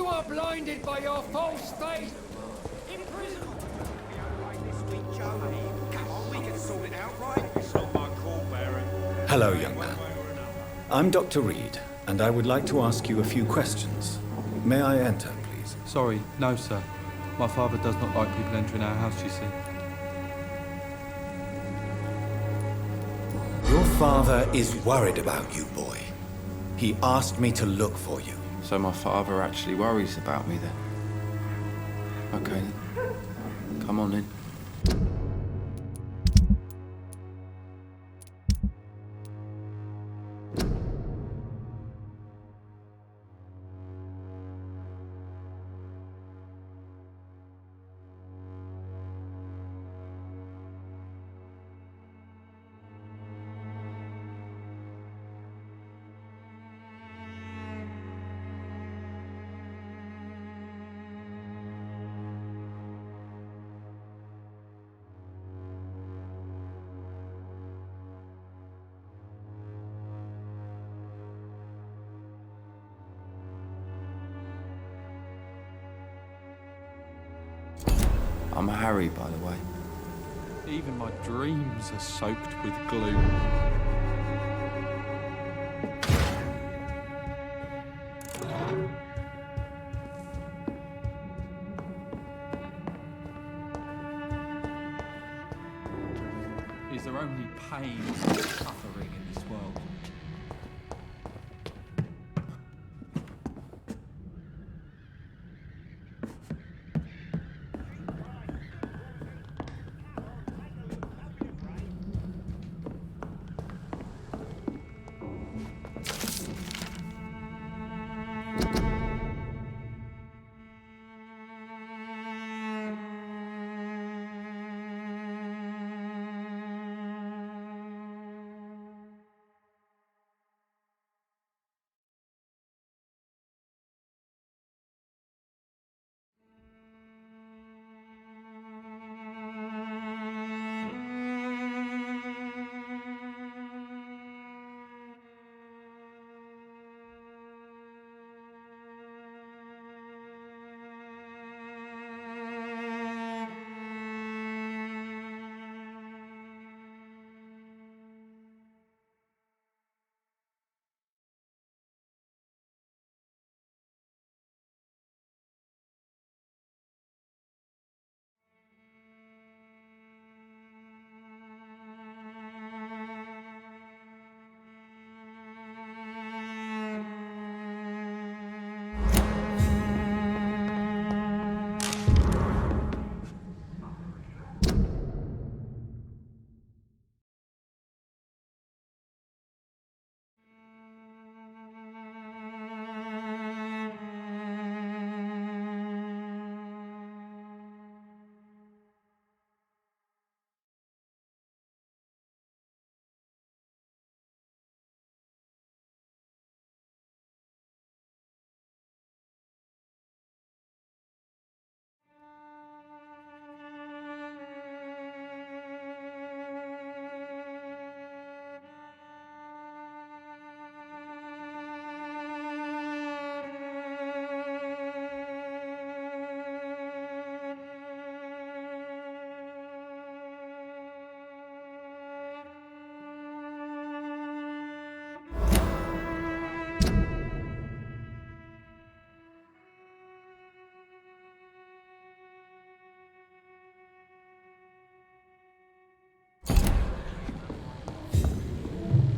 You are blinded by your false faith. In prison. Come on, we can sort it out, right? It's not my call, Baron. Hello, young man. I'm Dr. Reed, and I would like to ask you a few questions. May I enter, please? Sorry, no, sir. My father does not like people entering our house, you see. Your father is worried about you, boy. He asked me to look for you. So my father actually worries about me then? Okay then. Come on in. I'm Harry, by the way. Even my dreams are soaked with gloom. Is there only pain and suffering in this world?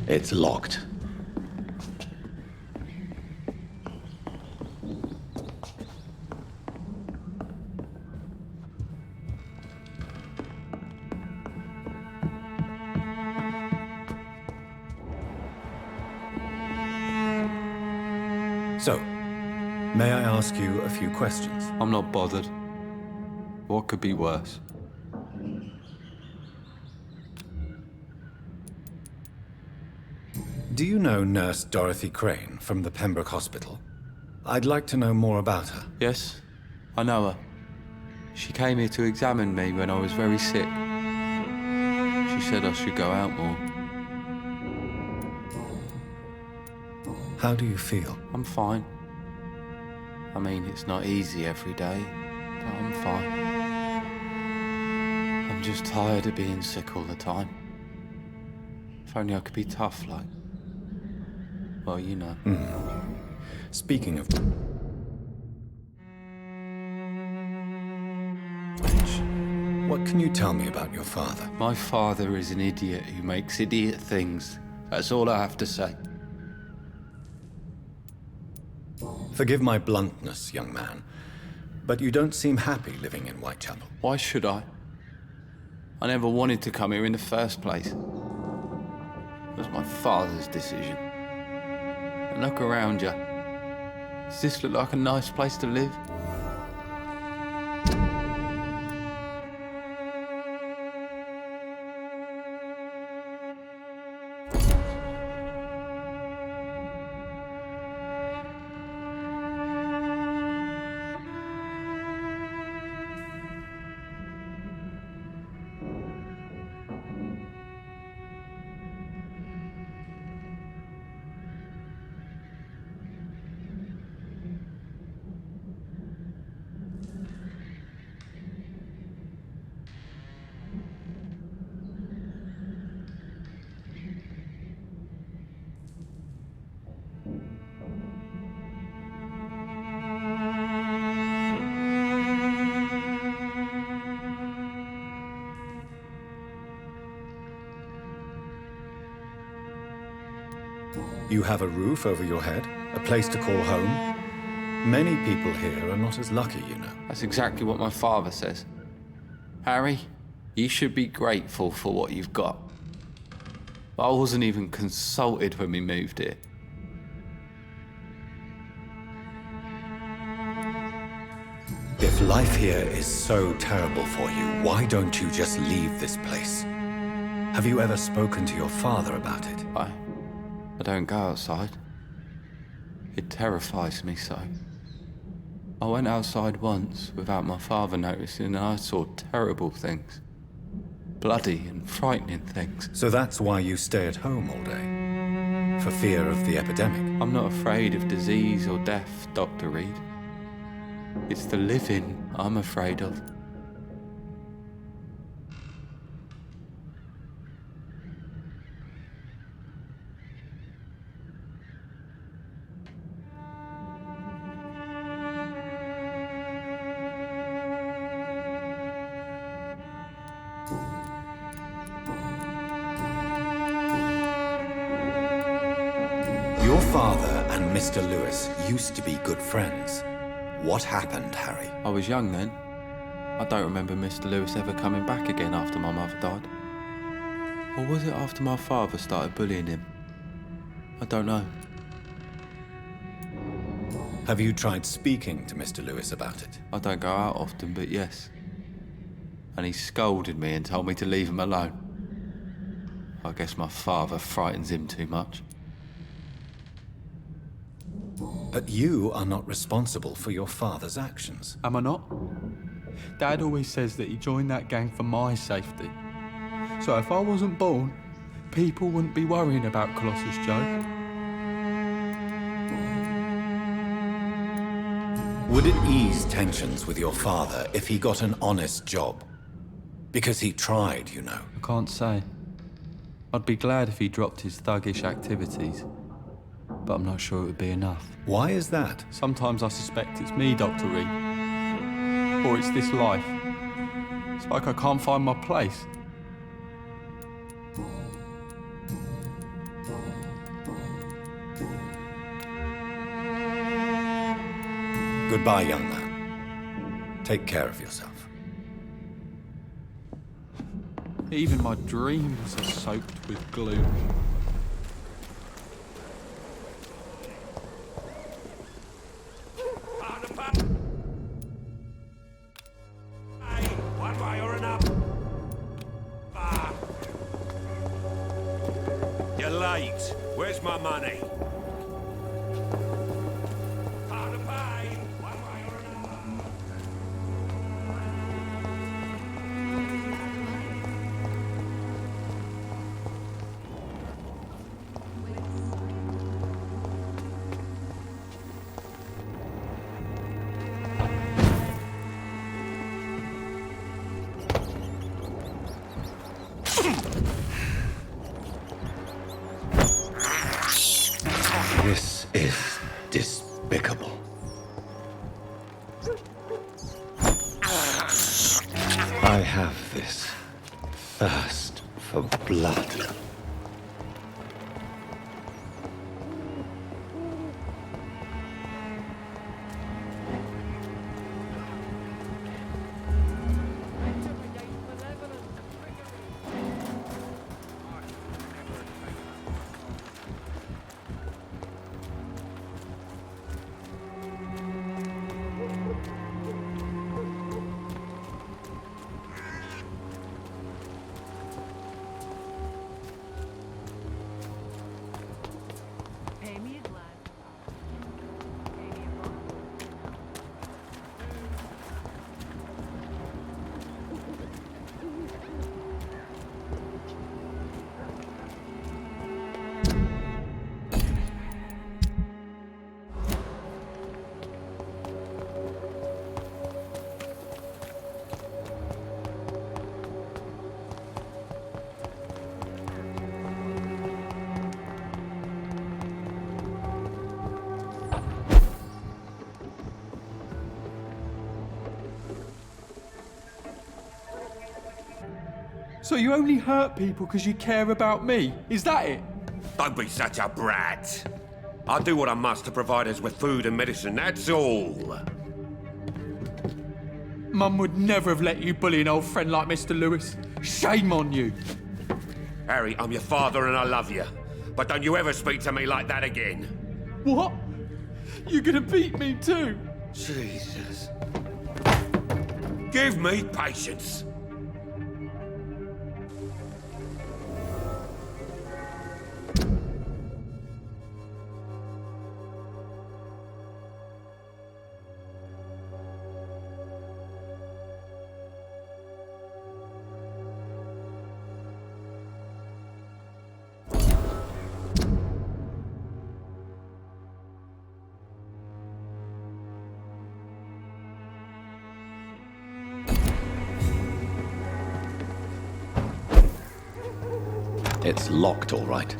It's locked. So, may I ask you a few questions? I'm not bothered. What could be worse? Do you know Nurse Dorothy Crane from the Pembroke Hospital? I'd like to know more about her. Yes, I know her. She came here to examine me when I was very sick. She said I should go out more. How do you feel? I'm fine. I mean, it's not easy every day, but I'm fine. I'm just tired of being sick all the time. If only I could be tough, like... Well, you know. Speaking of which, what can you tell me about your father? My father is an idiot who makes idiot things. That's all I have to say. Forgive my bluntness, young man, but you don't seem happy living in Whitechapel. Why should I? I never wanted to come here in the first place. It was my father's decision. And look around you. Does this look like a nice place to live? You have a roof over your head, a place to call home. Many people here are not as lucky, you know. That's exactly what my father says. Harry, you should be grateful for what you've got. I wasn't even consulted when we moved here. If life here is so terrible for you, why don't you just leave this place? Have you ever spoken to your father about it? I don't go outside. It terrifies me so. I went outside once without my father noticing and I saw terrible things. Bloody and frightening things. So that's why you stay at home all day? For fear of the epidemic? I'm not afraid of disease or death, Dr. Reed. It's the living I'm afraid of. Your father and Mr. Lewis used to be good friends. What happened, Harry? I was young then. I don't remember Mr. Lewis ever coming back again after my mother died. Or was it after my father started bullying him? I don't know. Have you tried speaking to Mr. Lewis about it? I don't go out often, but yes. And he scolded me and told me to leave him alone. I guess my father frightens him too much. But you are not responsible for your father's actions. Am I not? Dad always says that he joined that gang for my safety. So if I wasn't born, people wouldn't be worrying about Colossus Joe. Would it ease tensions with your father if he got an honest job? Because he tried, you know. I can't say. I'd be glad if he dropped his thuggish activities, but I'm not sure it would be enough. Why is that? Sometimes I suspect it's me, Dr. Reed. Or it's this life. It's like I can't find my place. Goodbye, young man. Take care of yourself. Even my dreams are soaked with gloom. One way or another. You're late. Where's my money? Hard to pay. One way or another. This is despicable. I have this thirst for blood. So you only hurt people because you care about me? Is that it? Don't be such a brat. I do what I must to provide us with food and medicine, that's all. Mum would never have let you bully an old friend like Mr. Lewis. Shame on you. Harry, I'm your father and I love you. But don't you ever speak to me like that again. What? You're gonna beat me too? Jesus. Give me patience. It's locked, all right.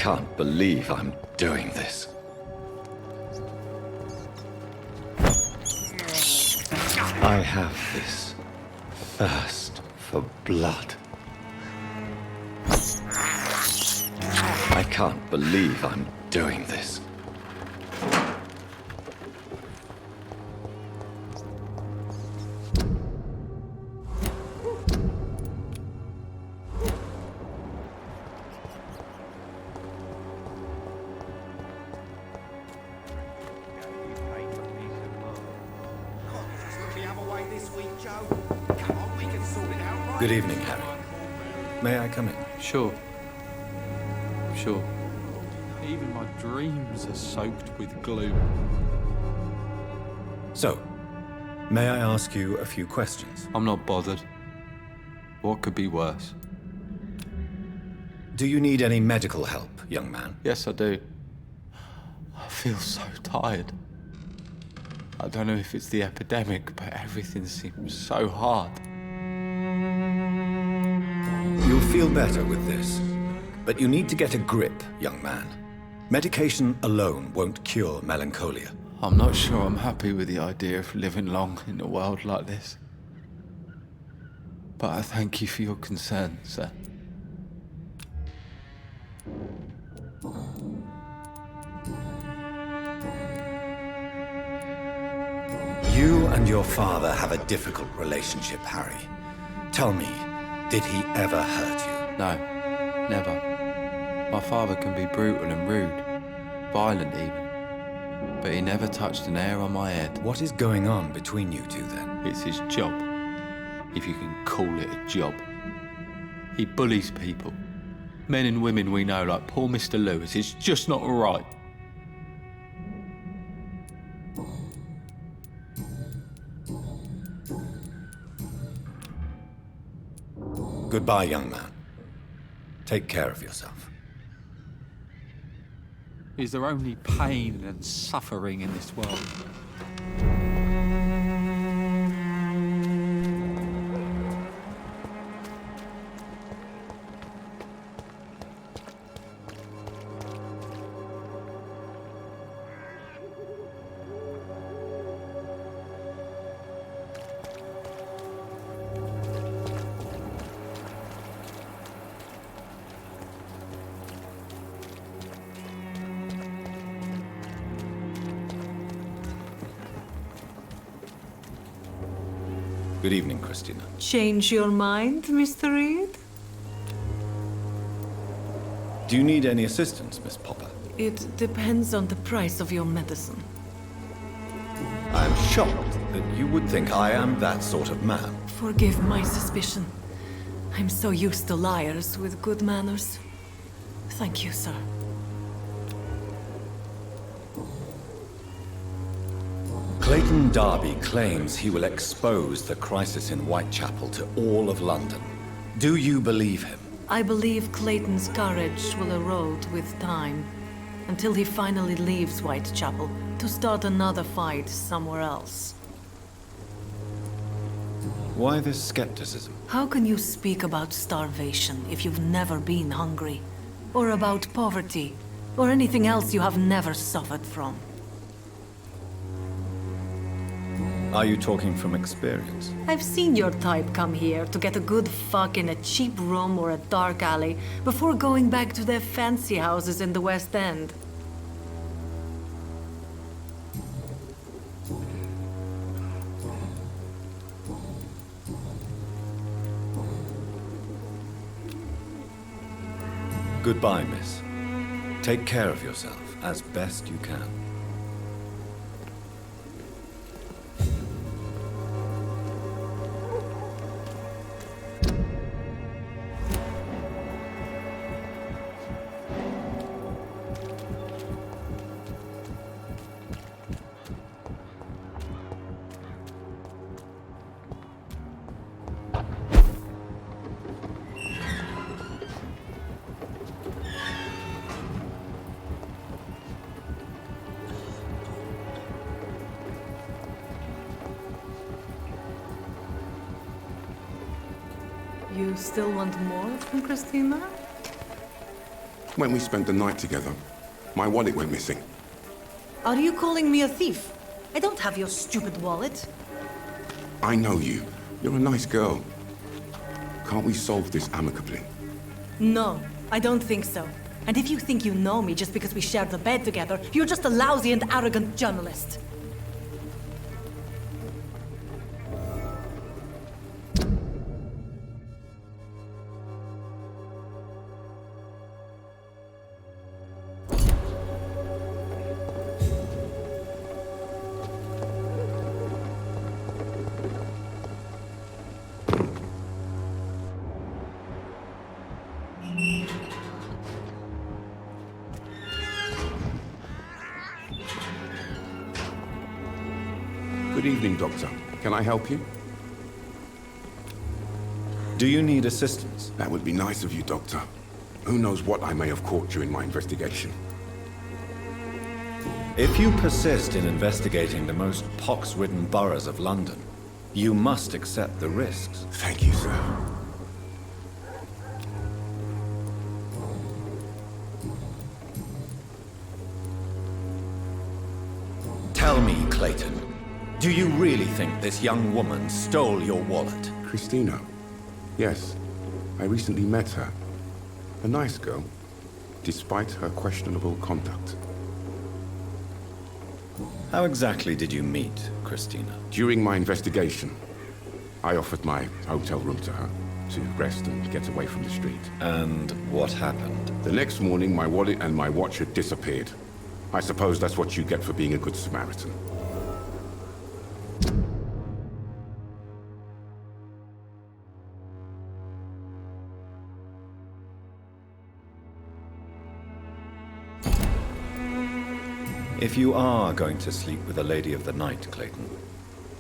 can't believe I'm doing this. I have this thirst for blood. I can't believe I'm doing this. Good evening, Harry. May I come in? Sure. Sure. Even my dreams are soaked with gloom. So, may I ask you a few questions? I'm not bothered. What could be worse? Do you need any medical help, young man? Yes, I do. I feel so tired. I don't know if it's the epidemic, but everything seems so hard. You'll feel better with this. But you need to get a grip, young man. Medication alone won't cure melancholia. I'm not sure I'm happy with the idea of living long in a world like this. But I thank you for your concern, sir. You and your father have a difficult relationship, Harry. Tell me, did he ever hurt you? No, never. My father can be brutal and rude, violent even. But he never touched an hair on my head. What is going on between you two, then? It's his job, if you can call it a job. He bullies people. Men and women we know, like poor Mr. Lewis. It's just not right. Goodbye, young man. Take care of yourself. Is there only pain and suffering in this world? Good evening, Christina. Change your mind, Mr. Reed? Do you need any assistance, Miss Popper? It depends on the price of your medicine. I'm shocked that you would think I am that sort of man. Forgive my suspicion. I'm so used to liars with good manners. Thank you, sir. Clayton Darby claims he will expose the crisis in Whitechapel to all of London. Do you believe him? I believe Clayton's courage will erode with time, until he finally leaves Whitechapel to start another fight somewhere else. Why this skepticism? How can you speak about starvation if you've never been hungry? Or about poverty? Or anything else you have never suffered from? Are you talking from experience? I've seen your type come here to get a good fuck in a cheap room or a dark alley before going back to their fancy houses in the West End. Goodbye, miss. Take care of yourself as best you can. You still want more from Christina? When we spent the night together, my wallet went missing. Are you calling me a thief? I don't have your stupid wallet. I know you. You're a nice girl. Can't we solve this amicably? No, I don't think so. And if you think you know me just because we shared the bed together, you're just a lousy and arrogant journalist. Good evening, Doctor. Can I help you? Do you need assistance? That would be nice of you, Doctor. Who knows what I may have caught during my investigation. If you persist in investigating the most pox-ridden boroughs of London, you must accept the risks. Thank you, sir. Tell me, Clayton, do you really think this young woman stole your wallet? Christina? Yes. I recently met her. A nice girl, despite her questionable conduct. How exactly did you meet Christina? During my investigation, I offered my hotel room to her to rest and get away from the street. And what happened? The next morning, my wallet and my watch had disappeared. I suppose that's what you get for being a good Samaritan. If you are going to sleep with a lady of the night, Clayton,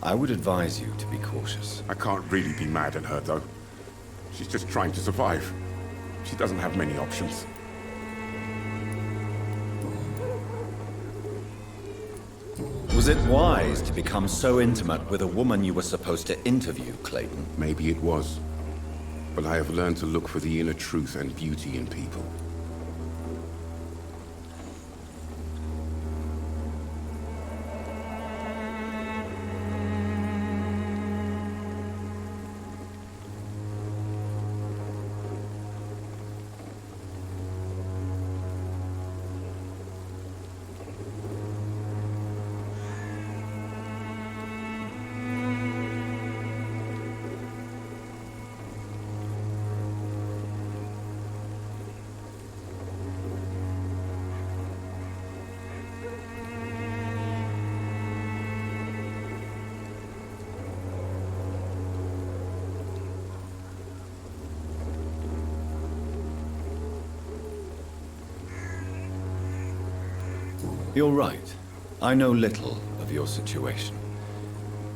I would advise you to be cautious. I can't really be mad at her, though. She's just trying to survive. She doesn't have many options. Was it wise to become so intimate with a woman you were supposed to interview, Clayton? Maybe it was. But I have learned to look for the inner truth and beauty in people. You're right. I know little of your situation.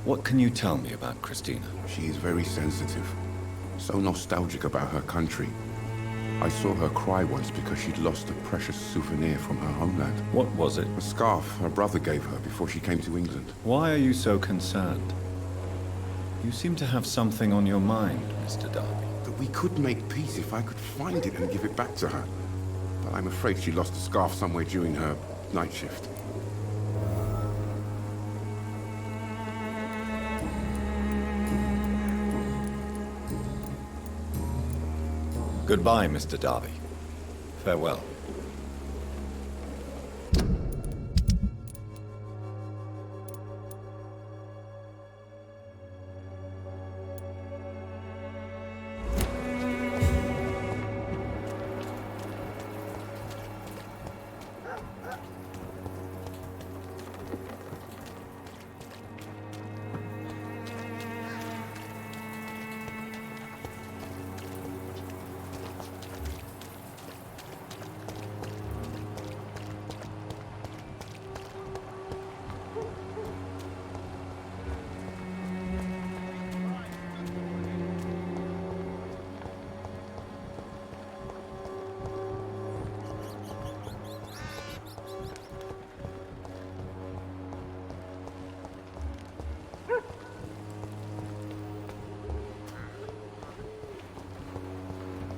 What can you tell me about Christina? She is very sensitive. So nostalgic about her country. I saw her cry once because she'd lost a precious souvenir from her homeland. What was it? A scarf her brother gave her before she came to England. Why are you so concerned? You seem to have something on your mind, Mr. Darby. That we could make peace if I could find it and give it back to her. But I'm afraid she lost the scarf somewhere during her night shift. Goodbye, Mr. Darby. Farewell.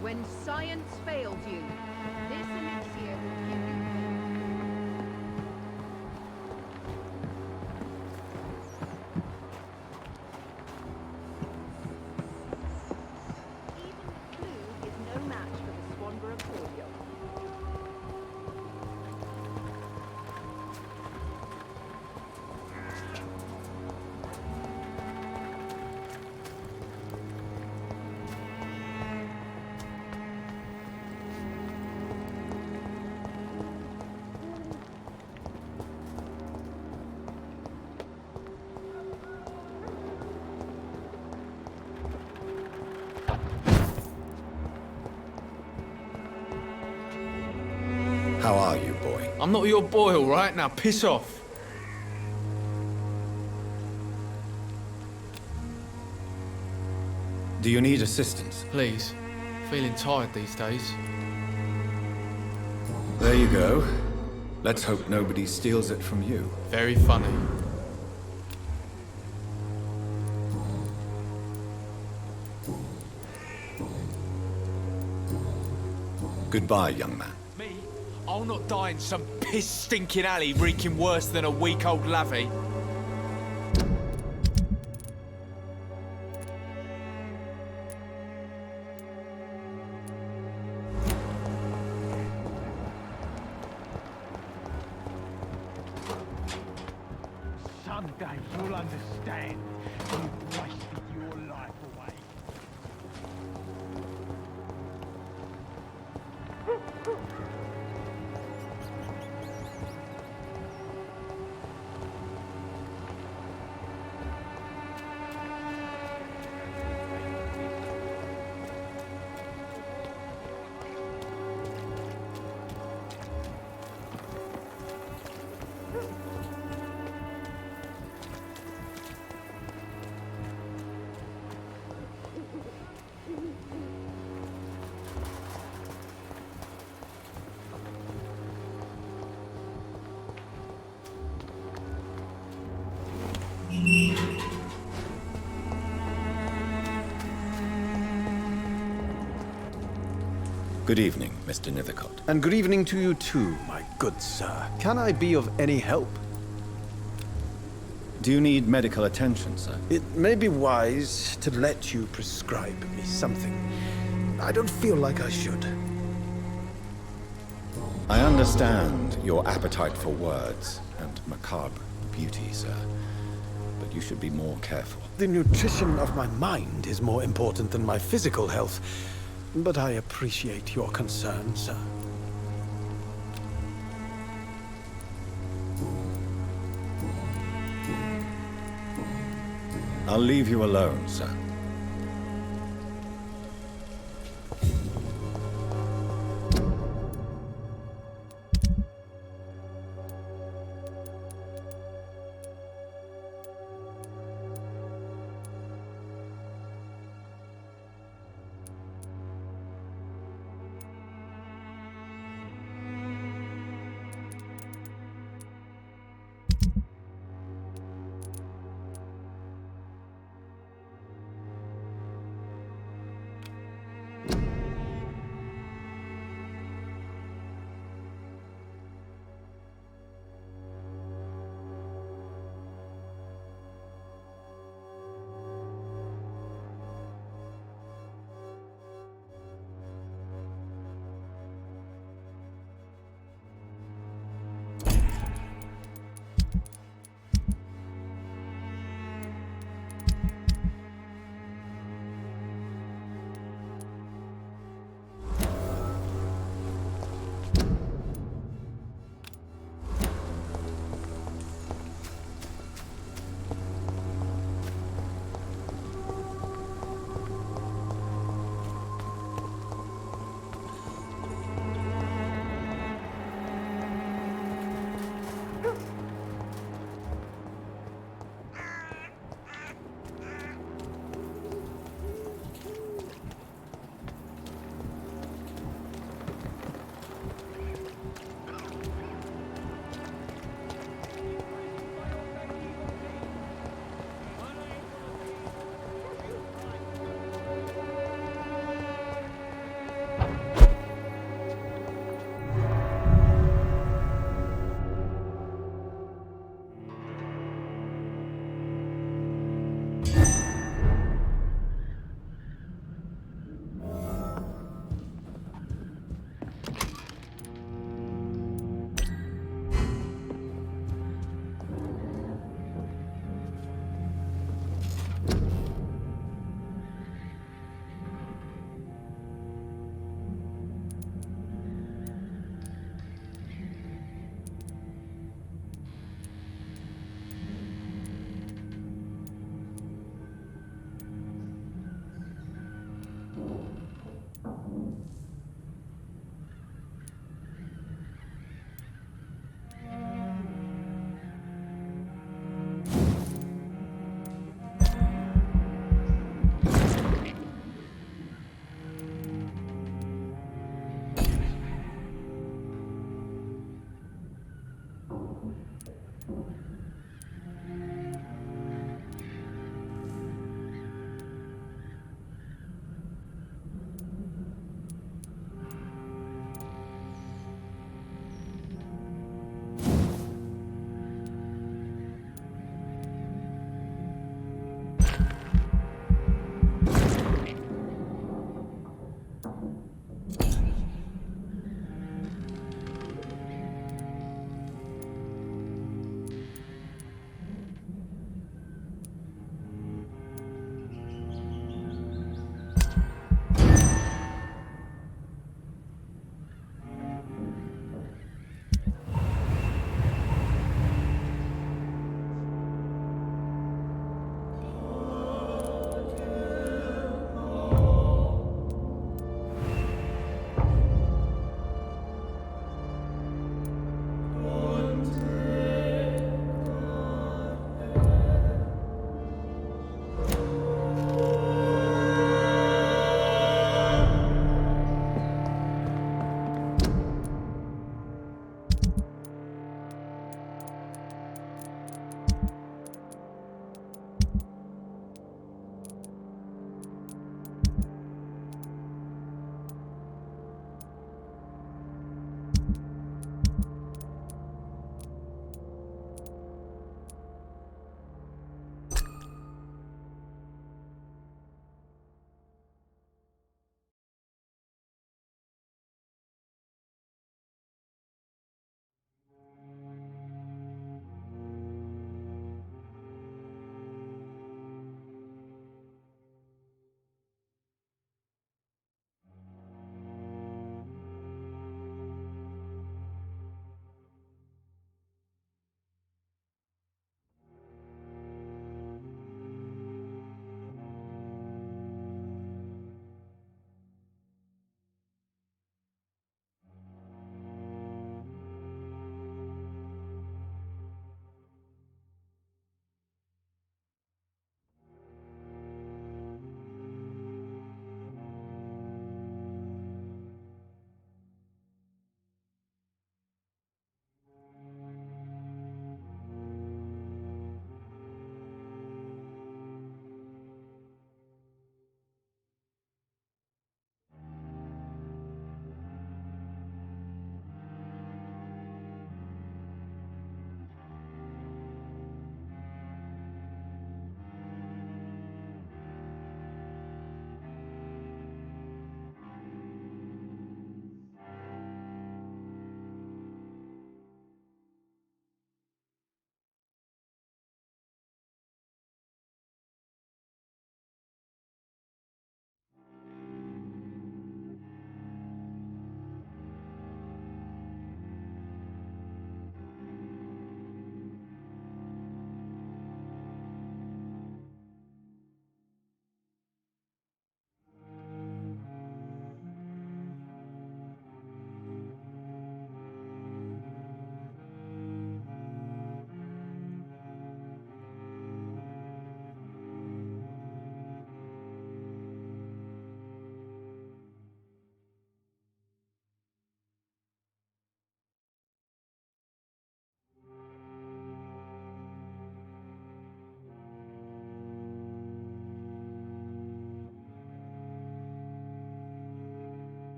When science failed you, This elixir will give you even the flu is no match for the Swanborough cordial. How are you, boy? I'm not your boy, all right? Now piss off. Do you need assistance? Please. Feeling tired these days. There you go. Let's hope nobody steals it from you. Very funny. Goodbye, young man. Me? I'll not die in some piss-stinking alley reeking worse than a week-old lavvy. Someday you'll understand. You've wasted your life away. Good evening, Mr. Nithercott. And good evening to you too, my good sir. Can I be of any help? Do you need medical attention, sir? It may be wise to let you prescribe me something. I don't feel like I should. I understand your appetite for words and macabre beauty, sir. But you should be more careful. The nutrition of my mind is more important than my physical health. But I appreciate your concern, sir. I'll leave you alone, sir.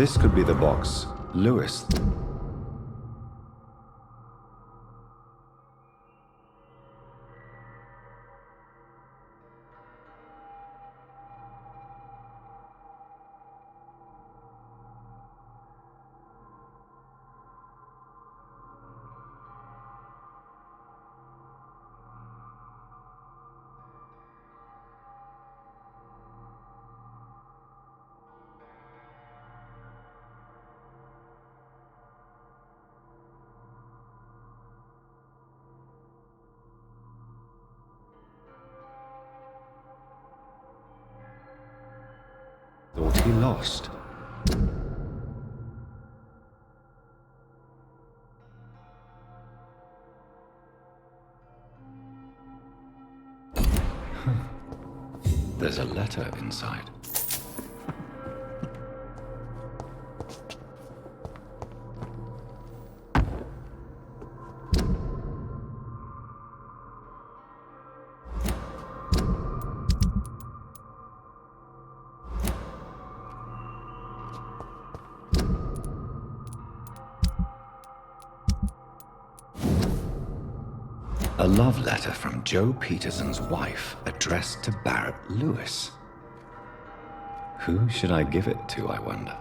This could be the box Lewis. Thought he lost. There's a letter inside. A love letter from Joe Peterson's wife, addressed to Barrett Lewis. Who should I give it to, I wonder?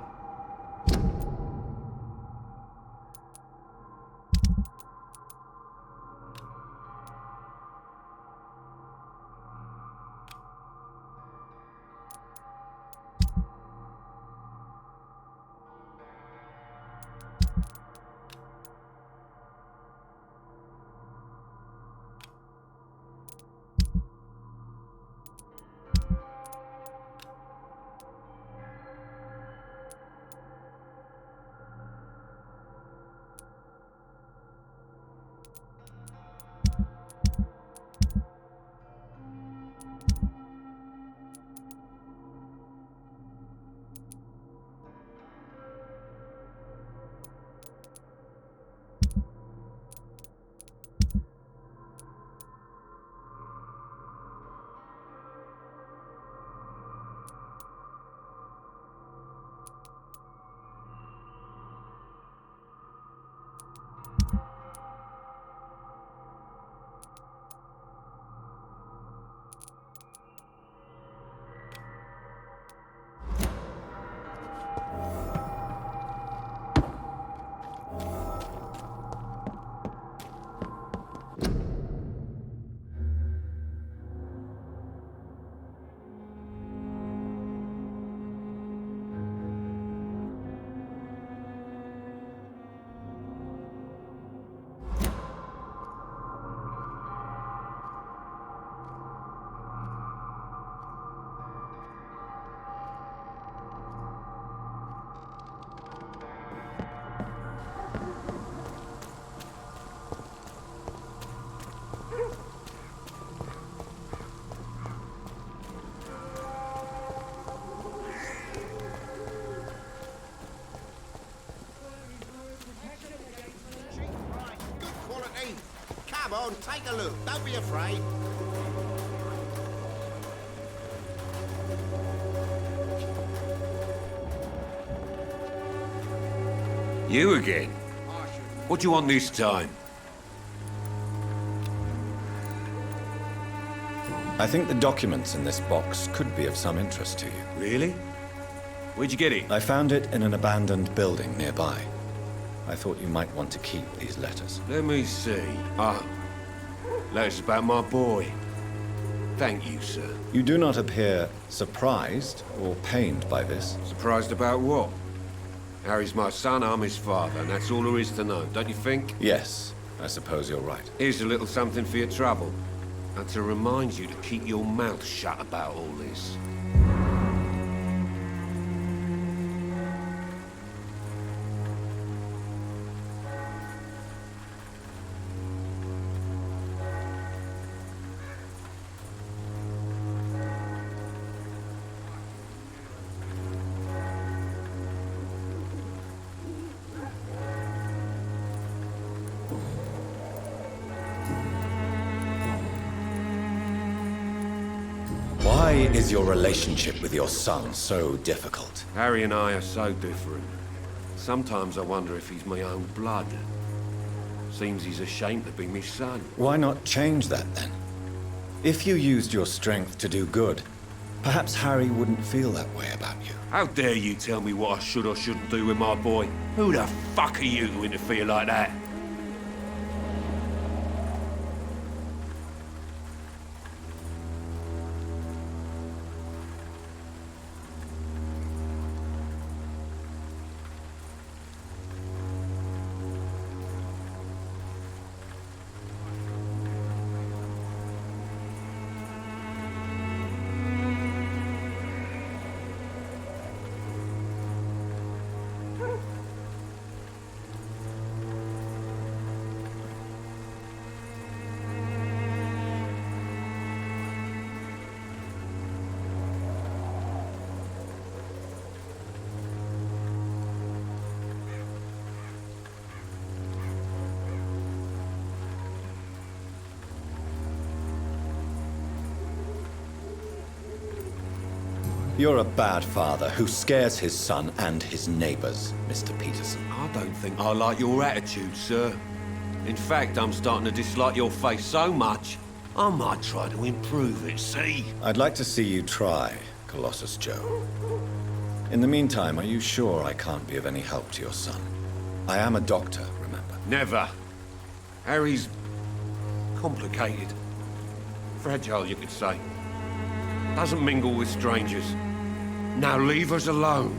Come on, take a look. Don't be afraid. You again? What do you want this time? I think the documents in this box could be of some interest to you. Really? Where'd you get it? I found it in an abandoned building nearby. I thought you might want to keep these letters. Let me see. Ah, letters about my boy. Thank you, sir. You do not appear surprised or pained by this. Surprised about what? Harry's my son, I'm his father, and that's all there is to know, don't you think? Yes, I suppose you're right. Here's a little something for your trouble. And to remind you to keep your mouth shut about all this. Why Why is your relationship with your son so difficult? Harry and I are so different. Sometimes I wonder if he's my own blood. Seems he's ashamed to be my son. Why not change that then? If you used your strength to do good, perhaps Harry wouldn't feel that way about you. How dare you tell me what I should or shouldn't do with my boy? Who the fuck are you to interfere like that? You're a bad father who scares his son and his neighbors, Mr. Peterson. I don't think I like your attitude, sir. In fact, I'm starting to dislike your face so much, I might try to improve it, see? I'd like to see you try, Colossus Joe. In the meantime, are you sure I can't be of any help to your son? I am a doctor, remember? Never. Harry's complicated. Fragile, you could say. Doesn't mingle with strangers. Now leave us alone.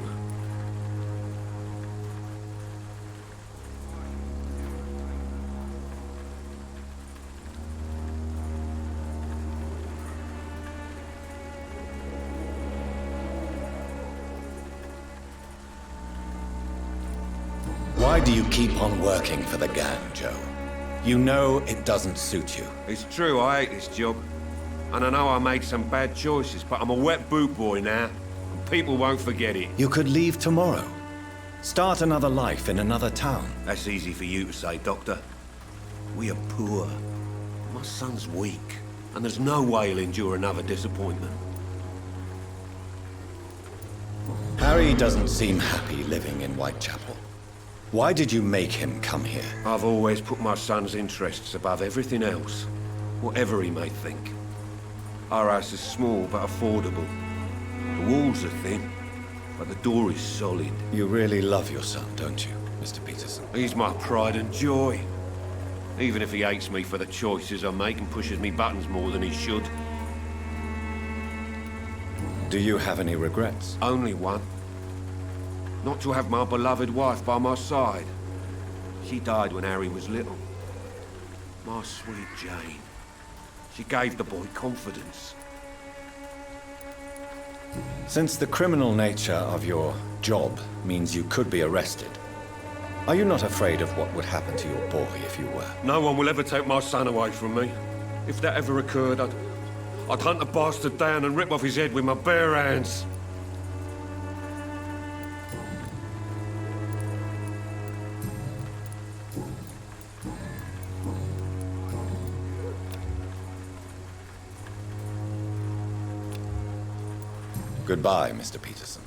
Why do you keep on working for the gang, Joe? You know it doesn't suit you. It's true, I hate this job. And I know I made some bad choices, but I'm a wet boot boy now, and people won't forget it. You could leave tomorrow. Start another life in another town. That's easy for you to say, Doctor. We are poor. My son's weak, and there's no way he'll endure another disappointment. Harry doesn't seem happy living in Whitechapel. Why did you make him come here? I've always put my son's interests above everything else, whatever he may think. Our house is small but affordable. The walls are thin, but the door is solid. You really love your son, don't you, Mr. Peterson? He's my pride and joy. Even if he hates me for the choices I make and pushes me buttons more than he should. Do you have any regrets? Only one. Not to have my beloved wife by my side. She died when Harry was little. My sweet Jane. She gave the boy confidence. Since the criminal nature of your job means you could be arrested, are you not afraid of what would happen to your boy if you were? No one will ever take my son away from me. If that ever occurred, I'd hunt the bastard down and rip off his head with my bare hands. Goodbye, Mr. Peterson.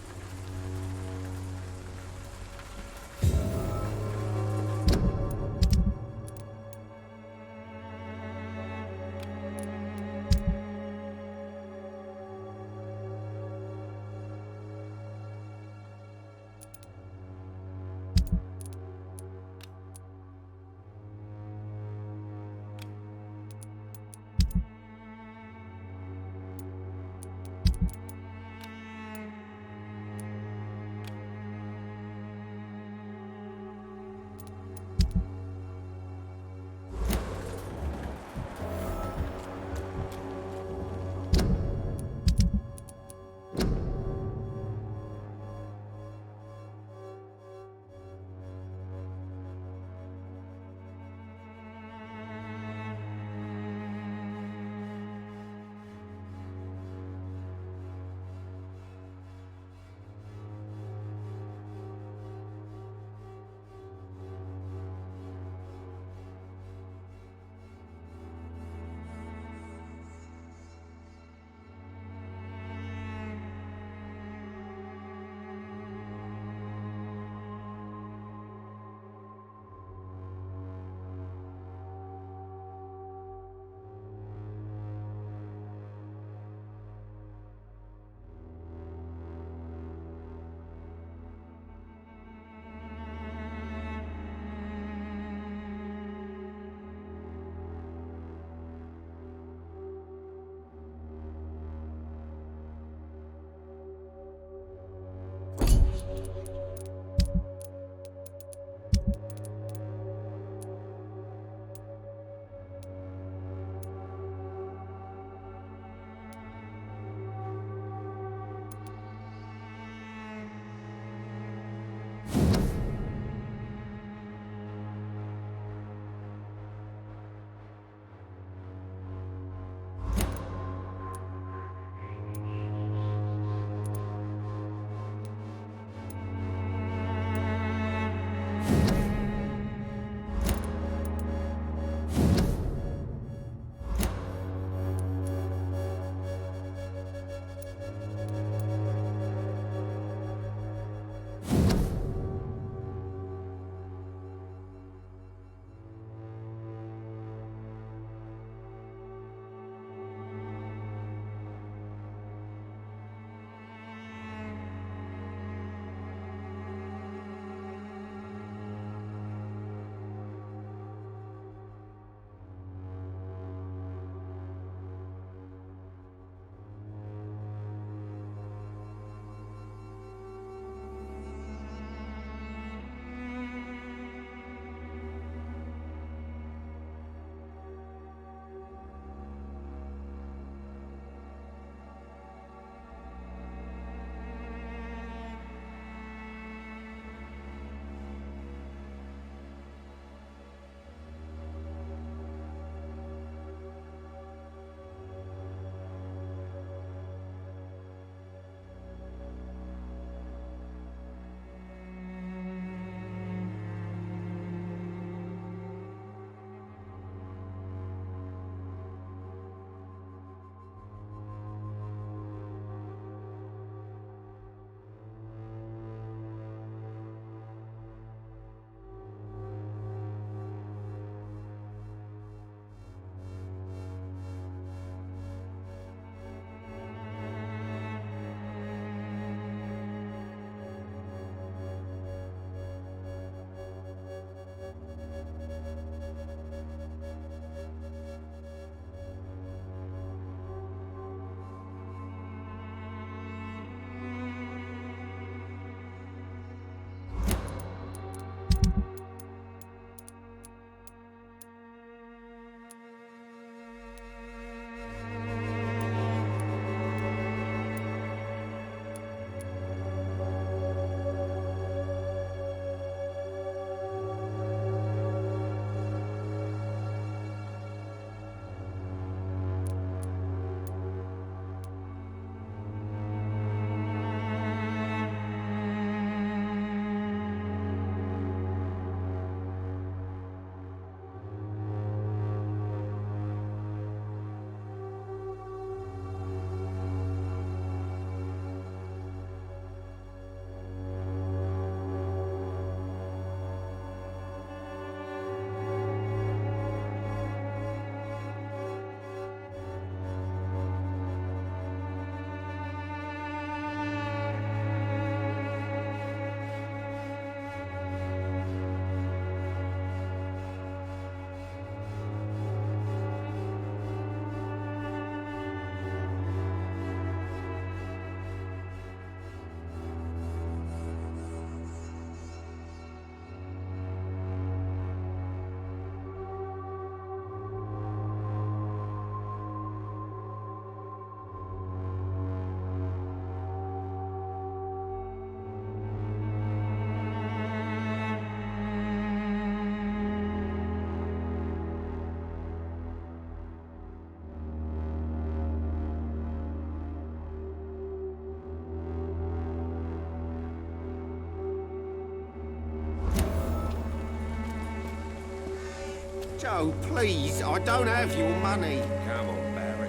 Joe, please, I don't have your money. Come on, Barry.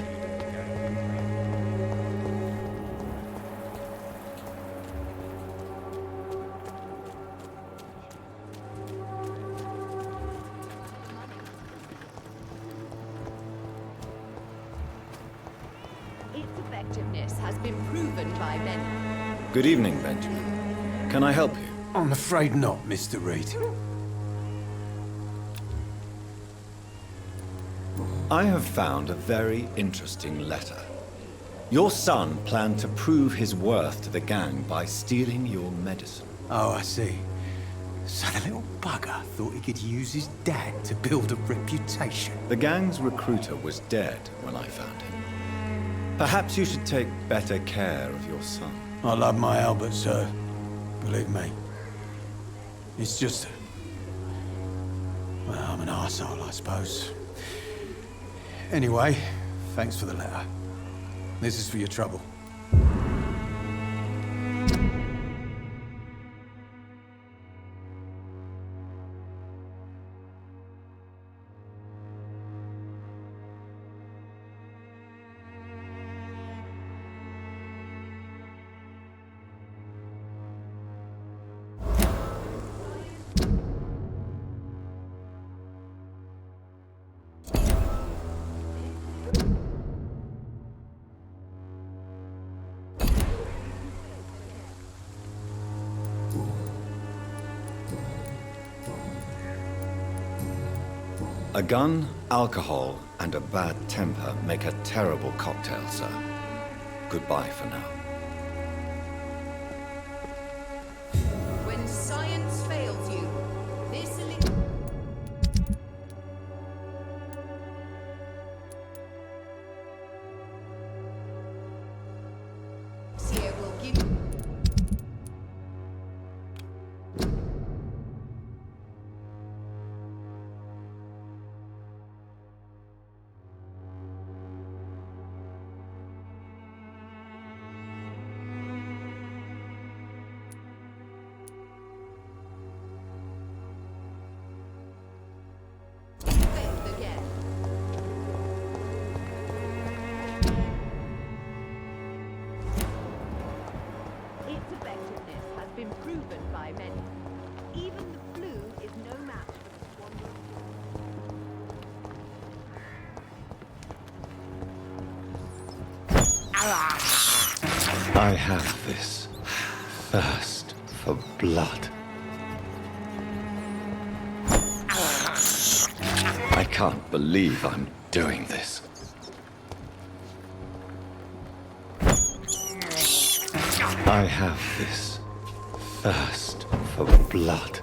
Its effectiveness has been proven by many. Good evening, Benjamin. Can I help you? I'm afraid not, Mr. Reed. I have found a very interesting letter. Your son planned to prove his worth to the gang by stealing your medicine. Oh, I see. So the little bugger thought he could use his dad to build a reputation. The gang's recruiter was dead when I found him. Perhaps you should take better care of your son. I love my Albert, sir. Believe me. It's just... well, I'm an arsehole, I suppose. Anyway, thanks for the letter. This is for your trouble. A gun, alcohol, and a bad temper make a terrible cocktail, sir. Goodbye for now. When science fails you, this elixir will give you... failed again. Its effectiveness has been proven by many. Even the flu is no match for the swan. I have this thirst for blood. I can't believe I'm doing this. I have this thirst for blood.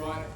way.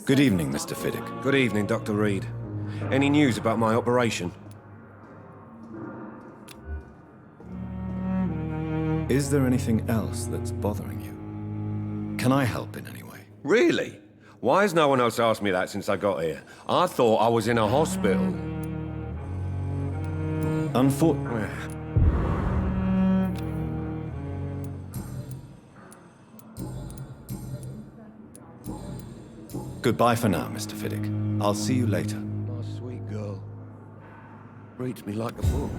Good evening, Mr. Fiddick. Good evening, Dr. Reed. Any news about my operation? Is there anything else that's bothering you? Can I help in any way? Really? Why has no one else asked me that since I got here? I thought I was in a hospital. Unfortunately. Goodbye for now, Mr. Fiddick. I'll see you later. My sweet girl. Reads me like a book.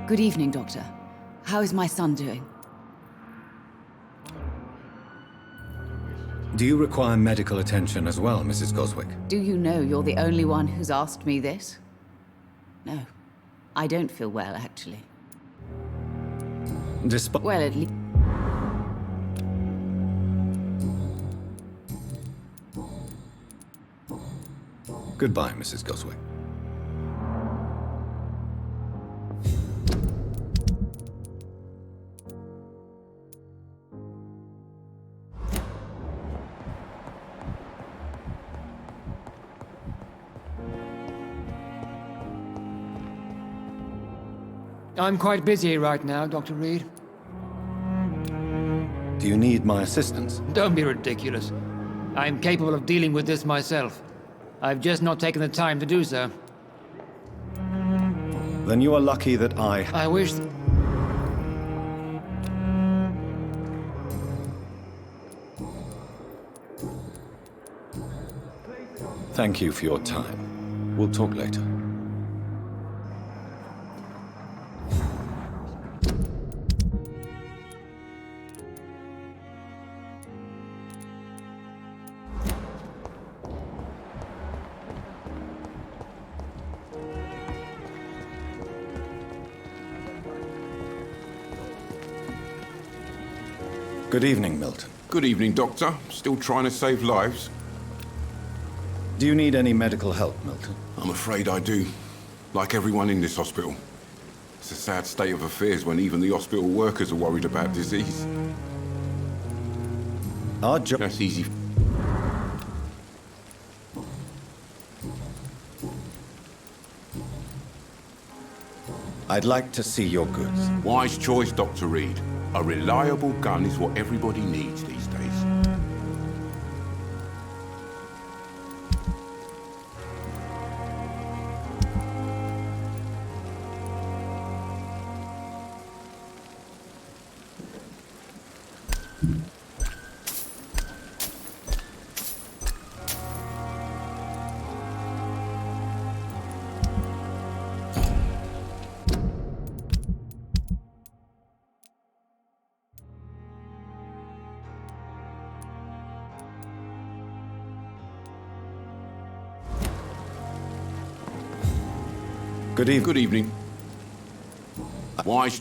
Good evening, Doctor. How is my son doing? Do you require medical attention as well, Mrs. Goswick? Do you know you're the only one who's asked me this? No. I don't feel well, actually. Despite... Well, at least... Goodbye, Mrs. Goswick. I'm quite busy right now, Dr. Reed. Do you need my assistance? Don't be ridiculous. I'm capable of dealing with this myself. I've just not taken the time to do so. Then you are lucky that I wish... Thank you for your time. We'll talk later. Good evening, Milton. Good evening, Doctor. Still trying to save lives? Do you need any medical help, Milton? I'm afraid I do. Like everyone in this hospital. It's a sad state of affairs when even the hospital workers are worried about disease. Our job... That's easy. I'd like to see your goods. Wise choice, Dr. Reed. A reliable gun is what everybody needs these days. Good evening. Good evening. Wise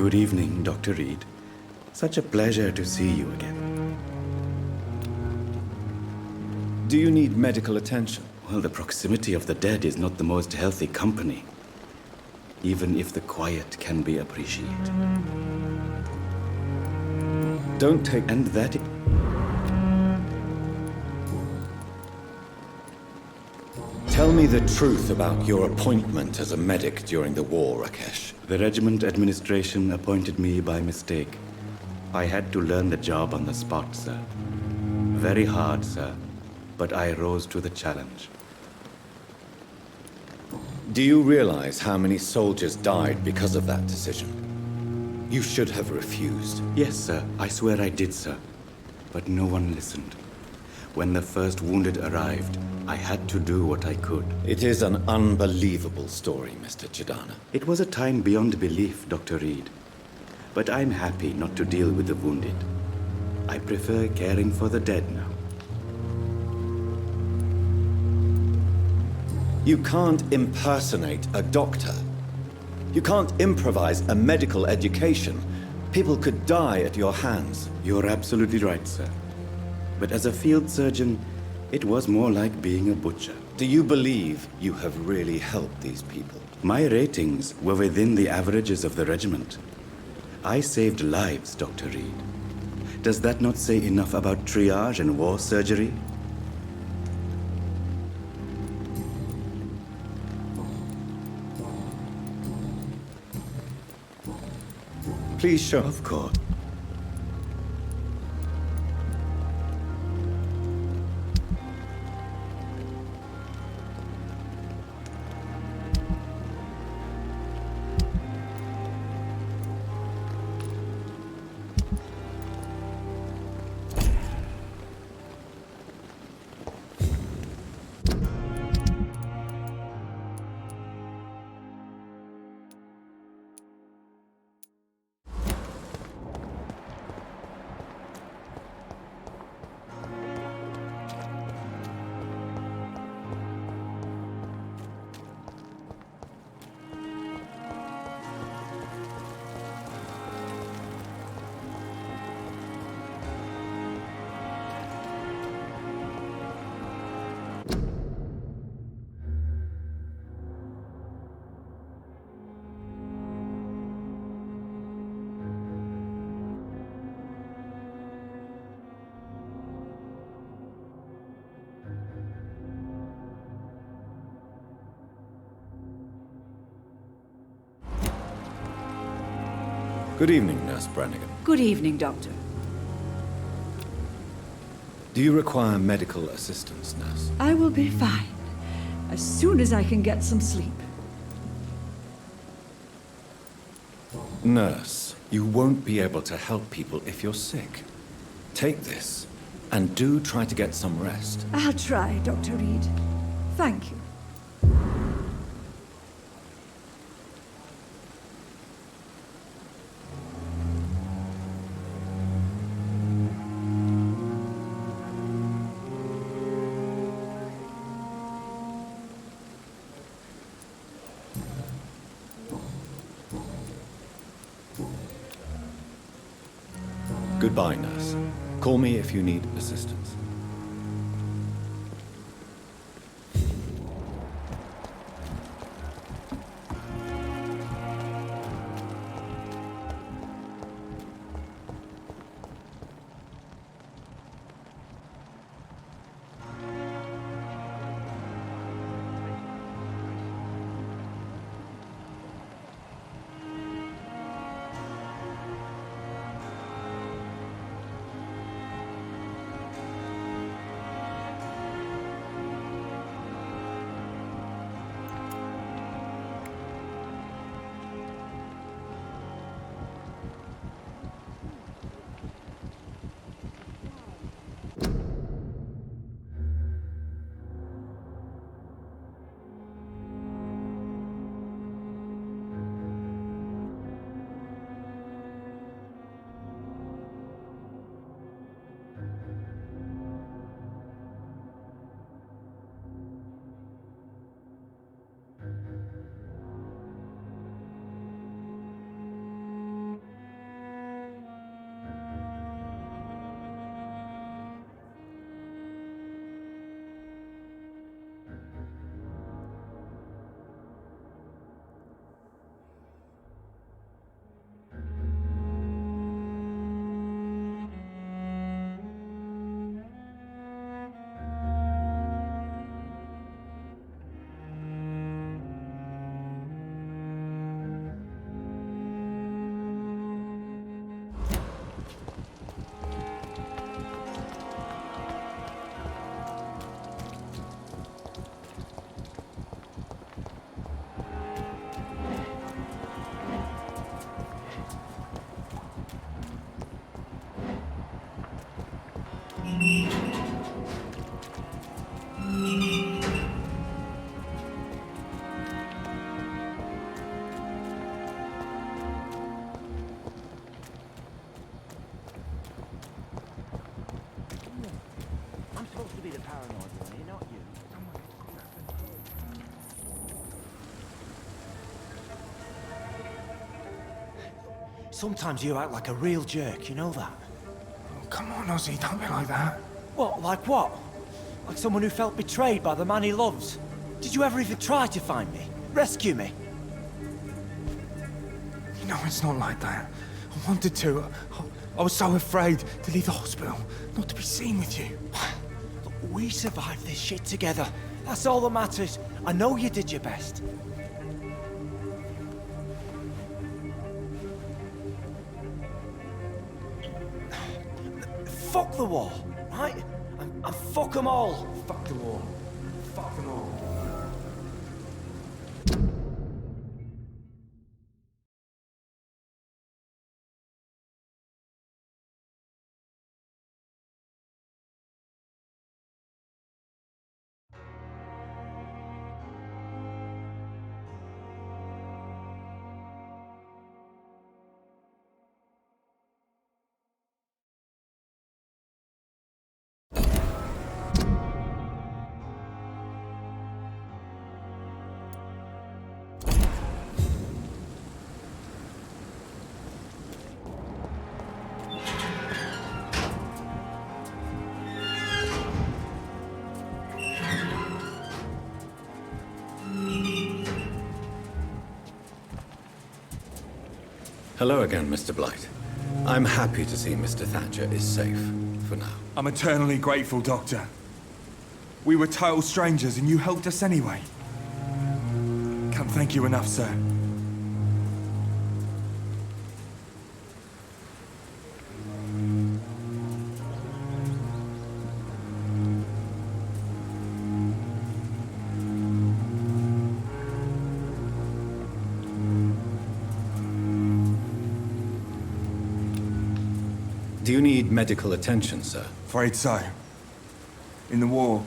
Good evening, Dr. Reed. Such a pleasure to see you again. Do you need medical attention? Well, the proximity of the dead is not the most healthy company, even if the quiet can be appreciated. Don't take... And that... Tell me the truth about your appointment as a medic during the war, Rakesh. The regiment administration appointed me by mistake. I had to learn the job on the spot, sir. Very hard, sir, but I rose to the challenge. Do you realize how many soldiers died because of that decision? You should have refused. Yes, sir. I swear I did, sir. But no one listened. When the first wounded arrived, I had to do what I could. It is an unbelievable story, Mr. Chidana. It was a time beyond belief, Dr. Reed. But I'm happy not to deal with the wounded. I prefer caring for the dead now. You can't impersonate a doctor. You can't improvise a medical education. People could die at your hands. You're absolutely right, sir. But as a field surgeon, it was more like being a butcher. Do you believe you have really helped these people? My ratings were within the averages of the regiment. I saved lives, Dr. Reed. Does that not say enough about triage and war surgery? Please show. Of course. Good evening, Nurse Brannigan. Good evening, Doctor. Do you require medical assistance, Nurse? I will be fine as soon as I can get some sleep. Nurse, you won't be able to help people if you're sick. Take this, and do try to get some rest. I'll try, Dr. Reed. Thank you. Goodbye, Nurse. Call me if you need assistance. Sometimes you act like a real jerk, you know that? Oh, come on, Ozzy, don't be like that. What, like what? Like someone who felt betrayed by the man he loves? Did you ever even try to find me? Rescue me? You know, it's not like that. I wanted to. I was so afraid to leave the hospital, not to be seen with you. Look, we survived this shit together. That's all that matters. I know you did your best. Fuck the war, right? And fuck them all. Fuck the war. Fuck them all. Hello again, Mr. Blight. I'm happy to see Mr. Thatcher is safe, for now. I'm eternally grateful, Doctor. We were total strangers and you helped us anyway. Can't thank you enough, sir. Do you need medical attention, sir? Afraid so. In the war,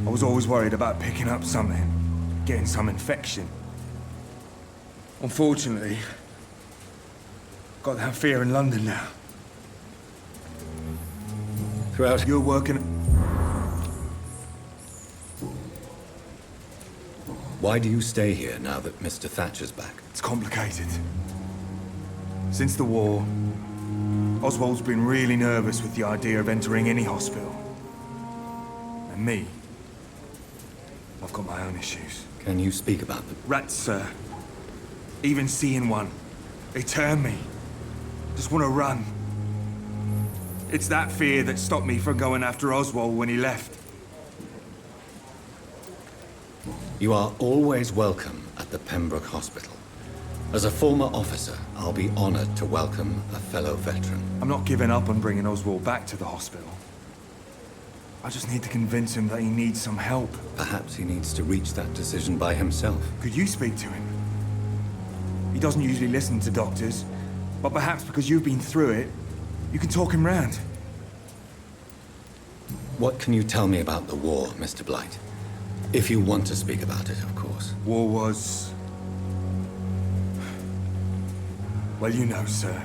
I was always worried about picking up something, getting some infection. Unfortunately, got that fear in London now. Throughout... You're working... Why do you stay here now that Mr. Thatcher's back? It's complicated. Since the war, Oswald's been really nervous with the idea of entering any hospital. And me, I've got my own issues. Can you speak about them? Rats, sir. Even seeing one, they turn me. Just want to run. It's that fear that stopped me from going after Oswald when he left. You are always welcome at the Pembroke Hospital. As a former officer, I'll be honored to welcome a fellow veteran. I'm not giving up on bringing Oswald back to the hospital. I just need to convince him that he needs some help. Perhaps he needs to reach that decision by himself. Could you speak to him? He doesn't usually listen to doctors, but perhaps because you've been through it, you can talk him round. What can you tell me about the war, Mr. Blight? If you want to speak about it, of course. War was... Well, you know, sir.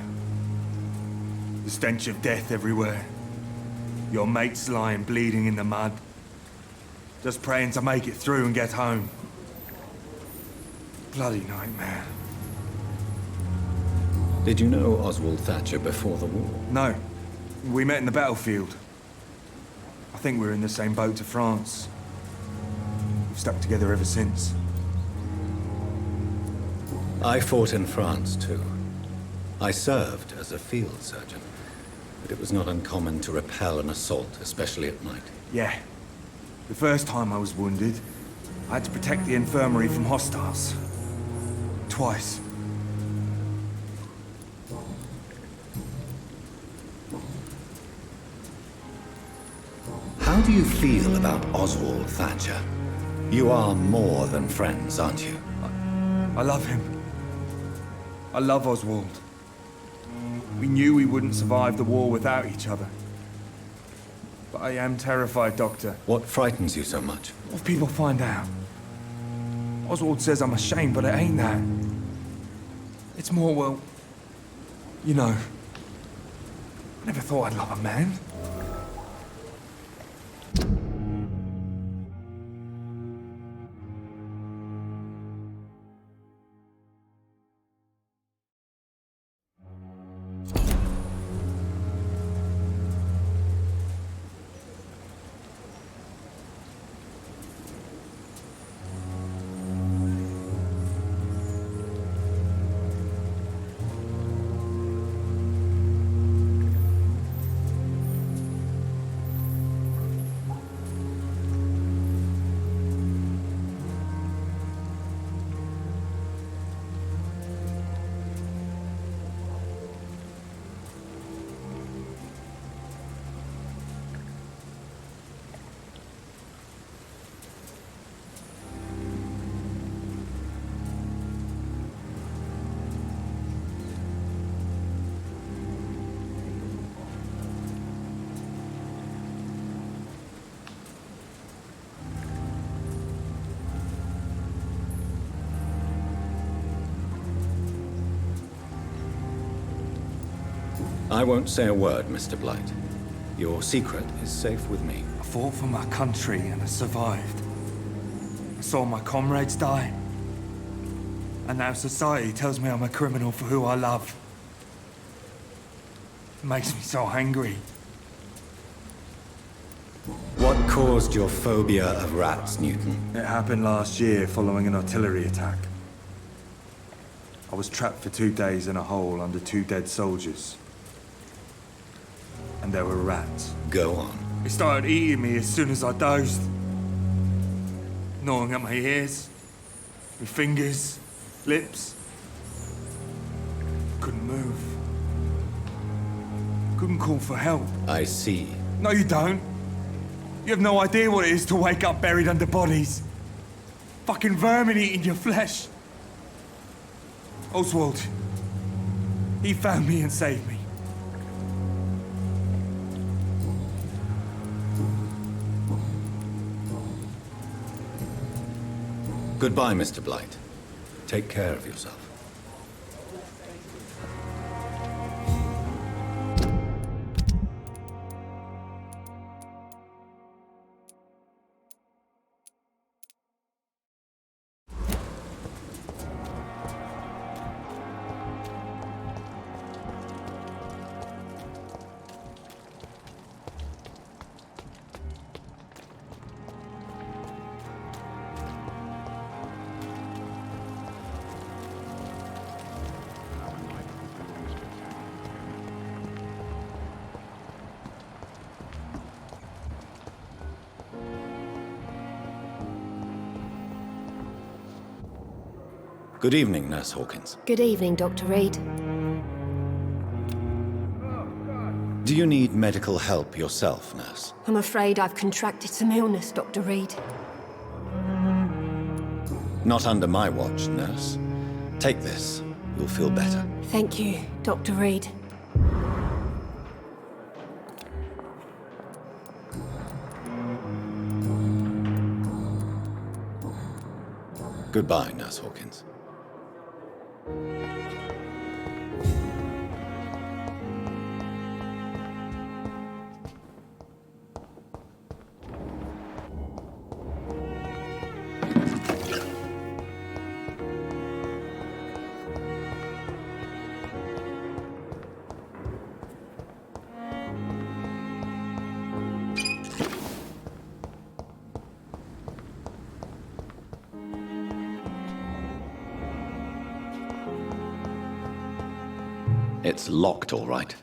The stench of death everywhere. Your mates lying bleeding in the mud. Just praying to make it through and get home. Bloody nightmare. Did you know Oswald Thatcher before the war? No. We met in the battlefield. I think we were in the same boat to France. We've stuck together ever since. I fought in France, too. I served as a field surgeon, but it was not uncommon to repel an assault, especially at night. Yeah. The first time I was wounded, I had to protect the infirmary from hostiles. Twice. How do you feel about Oswald Thatcher? You are more than friends, aren't you? I love him. I love Oswald. We knew we wouldn't survive the war without each other. But I am terrified, Doctor. What frightens you so much? What if people find out? Oswald says I'm ashamed, but it ain't that. It's more, well, you know, I never thought I'd love a man. I won't say a word, Mr. Blight. Your secret is safe with me. I fought for my country and I survived. I saw my comrades die. And now society tells me I'm a criminal for who I love. It makes me so angry. What caused your phobia of rats, Newton? It happened last year following an artillery attack. I was trapped for 2 days in a hole under 2 dead soldiers. And there were rats. Go on. They started eating me as soon as I dozed. Gnawing at my ears, my fingers, lips. Couldn't move. Couldn't call for help. I see. No, you don't. You have no idea what it is to wake up buried under bodies. Fucking vermin eating your flesh. Oswald. He found me and saved me. Goodbye, Mr. Blight. Take care of yourself. Good evening, Nurse Hawkins. Good evening, Dr. Reed. Do you need medical help yourself, Nurse? I'm afraid I've contracted some illness, Dr. Reed. Not under my watch, Nurse. Take this. You'll feel better. Thank you, Dr. Reed. Goodbye, Nurse Hawkins. It's locked, all right.